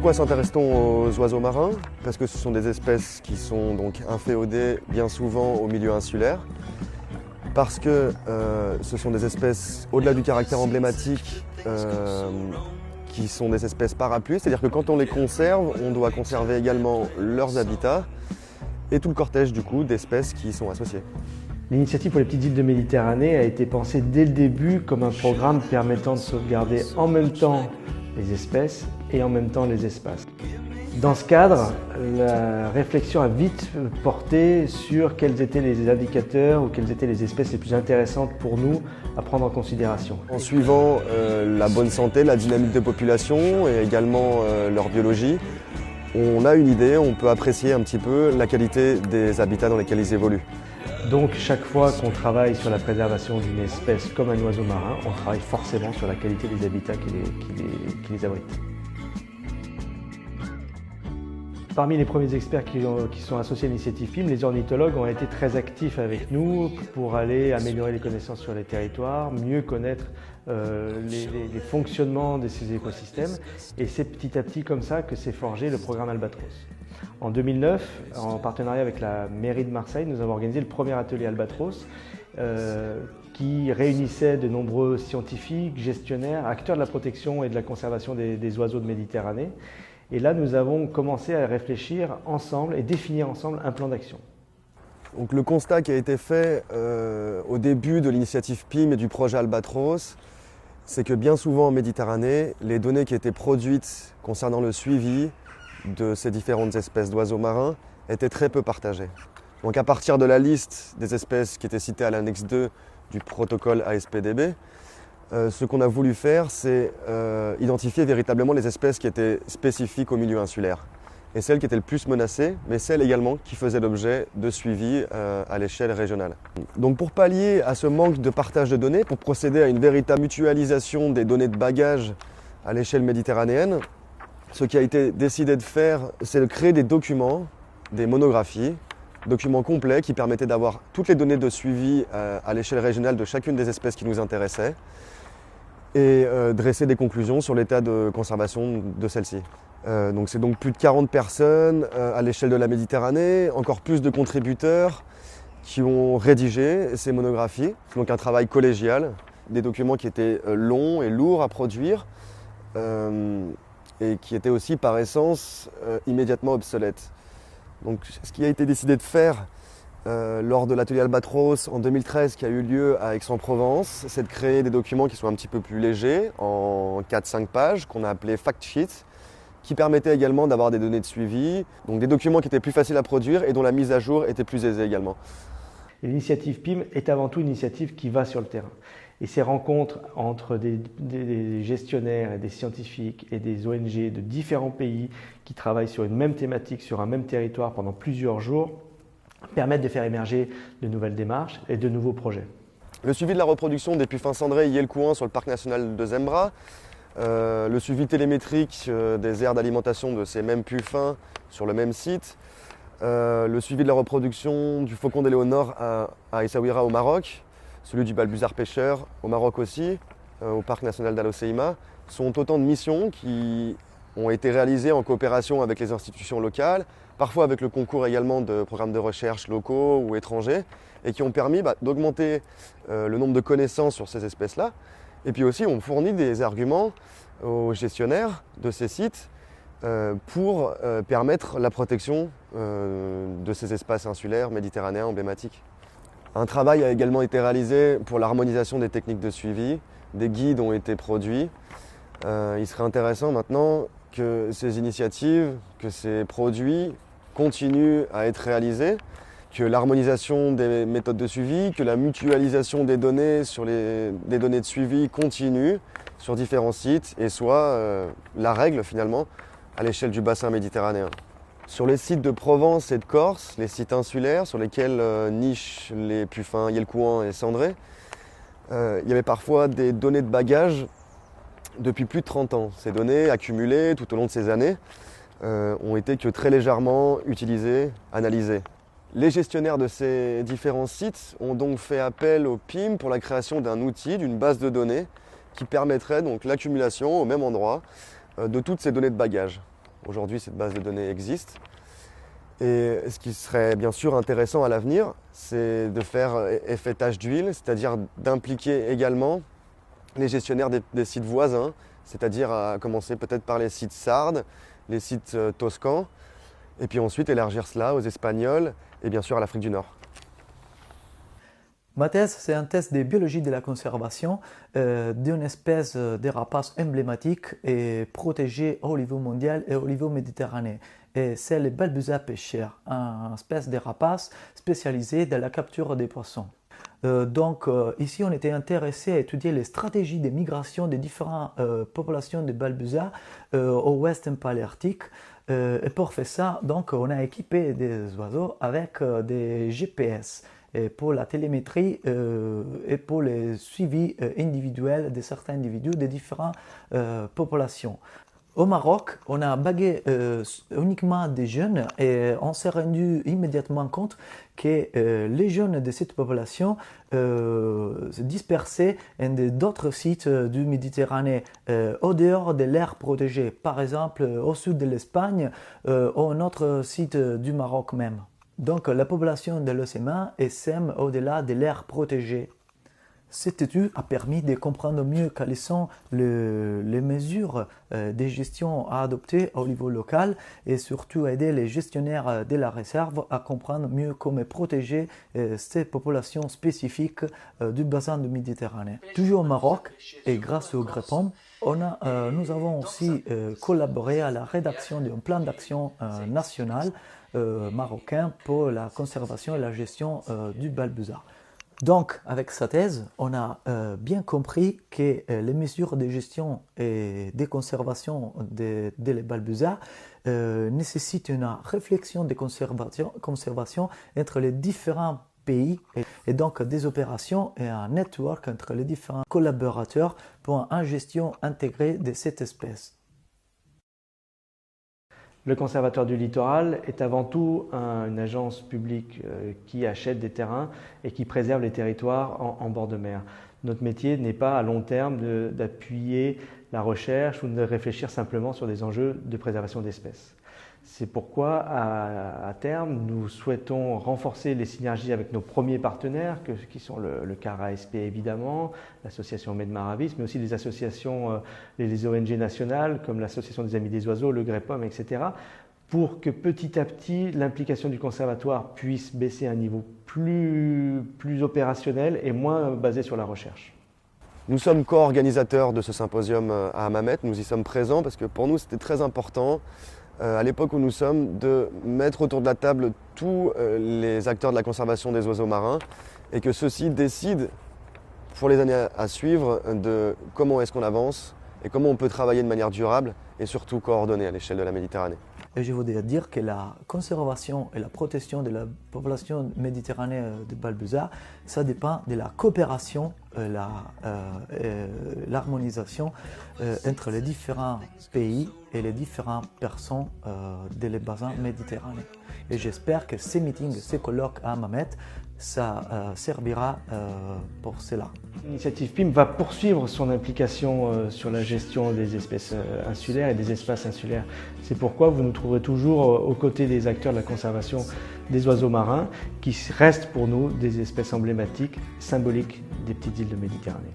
Pourquoi s'intéresse-t-on aux oiseaux marins? Parce que ce sont des espèces qui sont donc inféodées bien souvent au milieu insulaire. Parce que ce sont des espèces, au-delà du caractère emblématique, qui sont des espèces parapluies, c'est-à-dire que quand on les conserve, on doit conserver également leurs habitats et tout le cortège du coup d'espèces qui y sont associées. L'initiative pour les petites îles de Méditerranée a été pensée dès le début comme un programme permettant de sauvegarder en même temps les espèces et en même temps les espaces. Dans ce cadre, la réflexion a vite porté sur quels étaient les indicateurs ou quelles étaient les espèces les plus intéressantes pour nous à prendre en considération. En suivant la bonne santé, la dynamique de population et également leur biologie, on a une idée, on peut apprécier un petit peu la qualité des habitats dans lesquels ils évoluent. Donc chaque fois qu'on travaille sur la préservation d'une espèce comme un oiseau marin, on travaille forcément sur la qualité des habitats qui les abritent. Parmi les premiers experts qui sont associés à l'initiative PIM, les ornithologues ont été très actifs avec nous pour aller améliorer les connaissances sur les territoires, mieux connaître les fonctionnements de ces écosystèmes. Et c'est petit à petit comme ça que s'est forgé le programme Albatros. En 2009, en partenariat avec la mairie de Marseille, nous avons organisé le premier atelier Albatros qui réunissait de nombreux scientifiques, gestionnaires, acteurs de la protection et de la conservation des oiseaux de Méditerranée. Et là, nous avons commencé à réfléchir ensemble et définir ensemble un plan d'action. Donc, le constat qui a été fait au début de l'initiative PIM et du projet Albatros, c'est que bien souvent en Méditerranée, les données qui étaient produites concernant le suivi de ces différentes espèces d'oiseaux marins étaient très peu partagées. Donc à partir de la liste des espèces qui étaient citées à l'annexe 2 du protocole ASPDB, ce qu'on a voulu faire, c'est identifier véritablement les espèces qui étaient spécifiques au milieu insulaire et celles qui étaient le plus menacées, mais celles également qui faisaient l'objet de suivi à l'échelle régionale. Donc pour pallier à ce manque de partage de données, pour procéder à une véritable mutualisation des données de bagage à l'échelle méditerranéenne, ce qui a été décidé de faire, c'est de créer des documents, des monographies, documents complets qui permettaient d'avoir toutes les données de suivi à l'échelle régionale de chacune des espèces qui nous intéressaient et dresser des conclusions sur l'état de conservation de celles-ci. Donc c'est donc plus de 40 personnes à l'échelle de la Méditerranée, encore plus de contributeurs qui ont rédigé ces monographies. Donc un travail collégial, des documents qui étaient longs et lourds à produire et qui étaient aussi par essence immédiatement obsolètes. Donc ce qui a été décidé de faire lors de l'atelier Albatros en 2013 qui a eu lieu à Aix-en-Provence, c'est de créer des documents qui sont un petit peu plus légers, en 4-5 pages, qu'on a appelés fact sheets, qui permettaient également d'avoir des données de suivi, donc des documents qui étaient plus faciles à produire et dont la mise à jour était plus aisée également. L'initiative PIM est avant tout une initiative qui va sur le terrain. Et ces rencontres entre des gestionnaires et des scientifiques et des ONG de différents pays qui travaillent sur une même thématique, sur un même territoire pendant plusieurs jours, permettent de faire émerger de nouvelles démarches et de nouveaux projets. Le suivi de la reproduction des puffins cendrés Yelkouan sur le parc national de Zembra, le suivi télémétrique des aires d'alimentation de ces mêmes puffins sur le même site, le suivi de la reproduction du faucon d'éléonore à Essaouira au Maroc, celui du balbuzard pêcheur au Maroc aussi, au parc national d'Al Hoceima, sont autant de missions qui ont été réalisées en coopération avec les institutions locales, parfois avec le concours également de programmes de recherche locaux ou étrangers, et qui ont permis d'augmenter le nombre de connaissances sur ces espèces-là. Et puis aussi, on fournit des arguments aux gestionnaires de ces sites pour permettre la protection de ces espaces insulaires méditerranéens emblématiques. Un travail a également été réalisé pour l'harmonisation des techniques de suivi, des guides ont été produits. Il serait intéressant maintenant que ces initiatives, que ces produits continuent à être réalisés, que l'harmonisation des méthodes de suivi, que la mutualisation des données sur des données de suivi continue sur différents sites et soit la règle finalement à l'échelle du bassin méditerranéen. Sur les sites de Provence et de Corse, les sites insulaires sur lesquels nichent les puffins Yelkouan et cendrés, il y avait parfois des données de bagage depuis plus de 30 ans. Ces données accumulées tout au long de ces années ont été que très légèrement utilisées, analysées. Les gestionnaires de ces différents sites ont donc fait appel au PIM pour la création d'un outil, d'une base de données qui permettrait donc l'accumulation au même endroit de toutes ces données de bagage. Aujourd'hui, cette base de données existe. Et ce qui serait bien sûr intéressant à l'avenir, c'est de faire effet tache d'huile, c'est-à-dire d'impliquer également les gestionnaires des sites voisins, c'est-à-dire à commencer peut-être par les sites sardes, les sites toscans, et puis ensuite élargir cela aux Espagnols et bien sûr à l'Afrique du Nord. Ma thèse, c'est une thèse de biologie de la conservation d'une espèce de rapace emblématique et protégée au niveau mondial et au niveau méditerranéen. Et c'est le balbuzat pêcheur, une espèce de rapace spécialisée dans la capture des poissons. Ici, on était intéressé à étudier les stratégies de migration des différentes populations de balbuzat au Western Paléarctique. Et pour faire ça, donc, on a équipé des oiseaux avec des GPS pour la télémétrie et pour le suivi individuel de certains individus des différentes populations. Au Maroc, on a bagué uniquement des jeunes et on s'est rendu immédiatement compte que les jeunes de cette population se dispersaient dans d'autres sites du Méditerranée au dehors de l'aire protégée, par exemple au sud de l'Espagne ou un autre site du Maroc même. Donc la population de l'océan sème au-delà de l'aire protégée. Cette étude a permis de comprendre mieux quelles sont les mesures de gestion à adopter au niveau local et surtout aider les gestionnaires de la réserve à comprendre mieux comment protéger ces populations spécifiques du bassin de Méditerranée. Toujours au Maroc et grâce au GREPOM, nous avons aussi collaboré à la rédaction d'un plan d'action national marocain pour la conservation et la gestion du balbuzat. Donc, avec sa thèse, on a bien compris que les mesures de gestion et de conservation des balbuzats nécessitent une réflexion de conservation entre les différents pays et donc des opérations et un network entre les différents collaborateurs pour une gestion intégrée de cette espèce. Le Conservatoire du littoral est avant tout une agence publique qui achète des terrains et qui préserve les territoires en bord de mer. Notre métier n'est pas à long terme d'appuyer la recherche ou de réfléchir simplement sur des enjeux de préservation d'espèces. C'est pourquoi, à terme, nous souhaitons renforcer les synergies avec nos premiers partenaires, qui sont le CAR ASP évidemment, l'association Medmaravis, mais aussi les associations, les ONG nationales, comme l'association des Amis des Oiseaux, le GREPOM, etc., pour que petit à petit, l'implication du conservatoire puisse baisser à un niveau plus opérationnel et moins basé sur la recherche. Nous sommes co-organisateurs de ce symposium à Hammamet, nous y sommes présents parce que pour nous c'était très important à l'époque où nous sommes, de mettre autour de la table tous les acteurs de la conservation des oiseaux marins et que ceux-ci décident pour les années à suivre de comment est-ce qu'on avance et comment on peut travailler de manière durable et surtout coordonnée à l'échelle de la Méditerranée. Et je voudrais dire que la conservation et la protection de la population méditerranéenne de balbuzat, ça dépend de la coopération, l'harmonisation entre les différents pays et les différentes personnes des bassins méditerranéens. Et j'espère que ces meetings, ces colloques à Hammamet, ça servira pour cela. L'initiative PIM va poursuivre son implication sur la gestion des espèces insulaires et des espaces insulaires. C'est pourquoi vous nous trouverez toujours aux côtés des acteurs de la conservation des oiseaux marins qui restent pour nous des espèces emblématiques, symboliques des petites îles de Méditerranée.